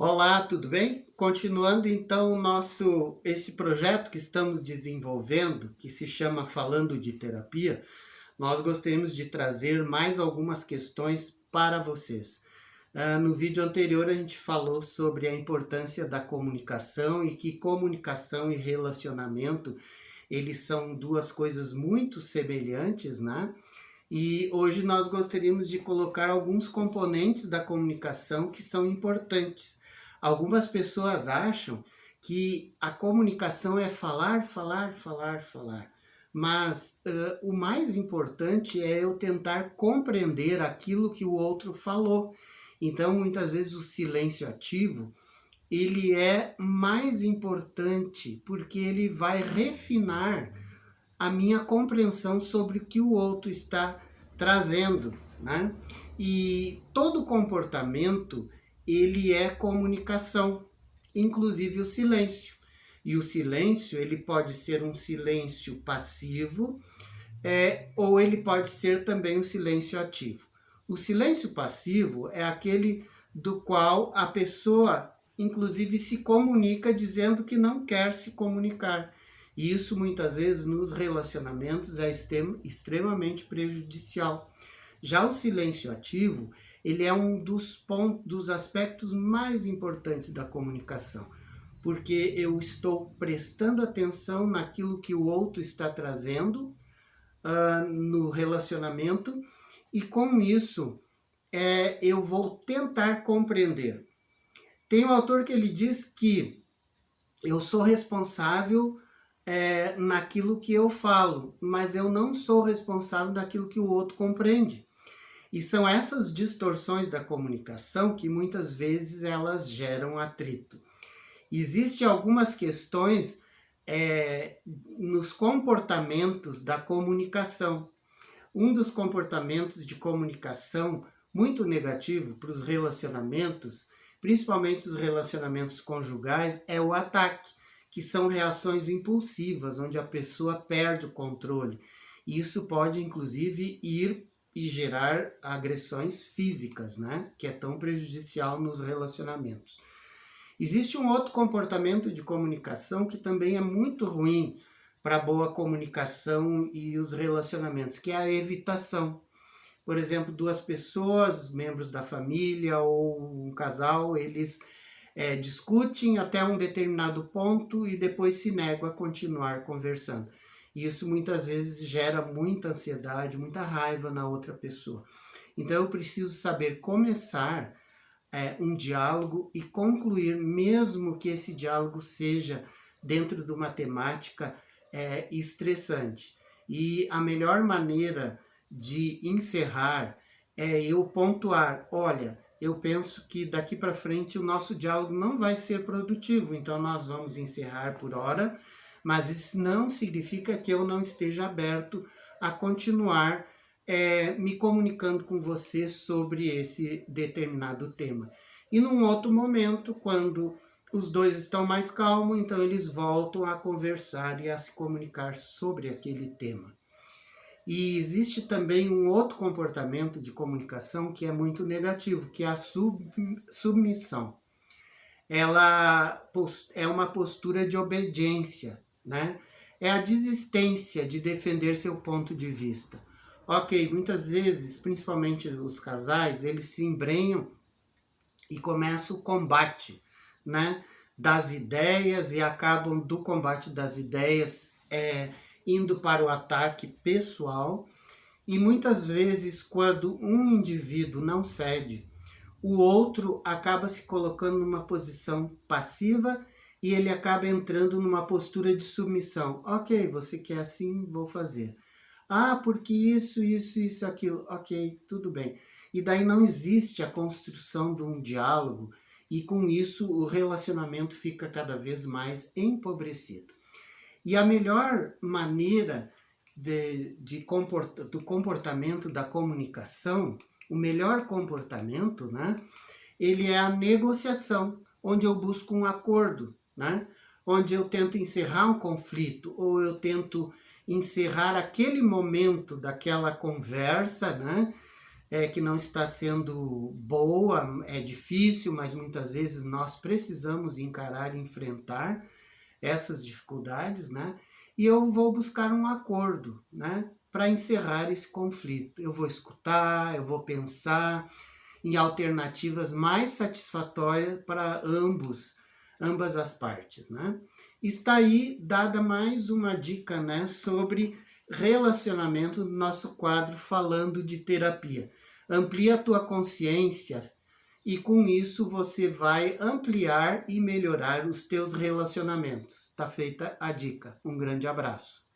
Olá, tudo bem? Continuando então esse projeto que estamos desenvolvendo, que se chama Falando de Terapia, nós gostaríamos de trazer mais algumas questões para vocês. No vídeo anterior a gente falou sobre a importância da comunicação e que comunicação e relacionamento, eles são duas coisas muito semelhantes, né? E hoje nós gostaríamos de colocar alguns componentes da comunicação que são importantes. Algumas pessoas acham que a comunicação é falar, falar, falar, falar. Mas o mais importante é eu tentar compreender aquilo que o outro falou. Então, muitas vezes o silêncio ativo, ele é mais importante porque ele vai refinar a minha compreensão sobre o que o outro está trazendo, né? E todo comportamento, ele é comunicação, inclusive o silêncio. E o silêncio, ele pode ser um silêncio passivo, ou ele pode ser também um silêncio ativo. O silêncio passivo é aquele do qual a pessoa, inclusive, se comunica dizendo que não quer se comunicar. E isso muitas vezes nos relacionamentos é extremamente prejudicial. Já o silêncio ativo, ele é um dos aspectos mais importantes da comunicação, porque eu estou prestando atenção naquilo que o outro está trazendo no relacionamento e com isso eu vou tentar compreender. Tem um autor que ele diz que eu sou responsável naquilo que eu falo, mas eu não sou responsável daquilo que o outro compreende. E são essas distorções da comunicação que muitas vezes elas geram atrito. Existem algumas questões nos comportamentos da comunicação. Um dos comportamentos de comunicação muito negativo para os relacionamentos, principalmente os relacionamentos conjugais, é o ataque, que são reações impulsivas, onde a pessoa perde o controle. E isso pode, inclusive, ir e gerar agressões físicas, né? Que é tão prejudicial nos relacionamentos. Existe um outro comportamento de comunicação que também é muito ruim para a boa comunicação e os relacionamentos, que é a evitação. Por exemplo, duas pessoas, membros da família ou um casal, eles discutem até um determinado ponto e depois se negam a continuar conversando. E isso muitas vezes gera muita ansiedade, muita raiva na outra pessoa. Então eu preciso saber começar um diálogo e concluir, mesmo que esse diálogo seja dentro de uma temática estressante. E a melhor maneira de encerrar é eu pontuar, olha, eu penso que daqui para frente o nosso diálogo não vai ser produtivo, então nós vamos encerrar por hora, mas isso não significa que eu não esteja aberto a continuar me comunicando com você sobre esse determinado tema. E num outro momento, quando os dois estão mais calmos, então eles voltam a conversar e a se comunicar sobre aquele tema. E existe também um outro comportamento de comunicação que é muito negativo, que é a submissão. Ela é uma postura de obediência, né? É a desistência de defender seu ponto de vista. Ok, muitas vezes, principalmente os casais, eles se embrenham e começa o combate, né, das ideias e acabam do combate das ideias indo para o ataque pessoal. E muitas vezes, quando um indivíduo não cede, o outro acaba se colocando numa posição passiva e ele acaba entrando numa postura de submissão. Ok, você quer assim, vou fazer. Ah, porque isso, aquilo. Ok, tudo bem. E daí não existe a construção de um diálogo e com isso o relacionamento fica cada vez mais empobrecido. E a melhor maneira do comportamento da comunicação, o melhor comportamento, né? Ele é a negociação, onde eu busco um acordo, né? Onde eu tento encerrar um conflito ou eu tento encerrar aquele momento daquela conversa, né? que não está sendo boa, é difícil, mas muitas vezes nós precisamos encarar e enfrentar essas dificuldades, né? E eu vou buscar um acordo, né? Para encerrar esse conflito. Eu vou escutar, eu vou pensar em alternativas mais satisfatórias para ambas as partes, né? Está aí dada mais uma dica, né, sobre relacionamento no nosso quadro falando de terapia. Amplia a tua consciência e com isso você vai ampliar e melhorar os teus relacionamentos. Tá feita a dica. Um grande abraço.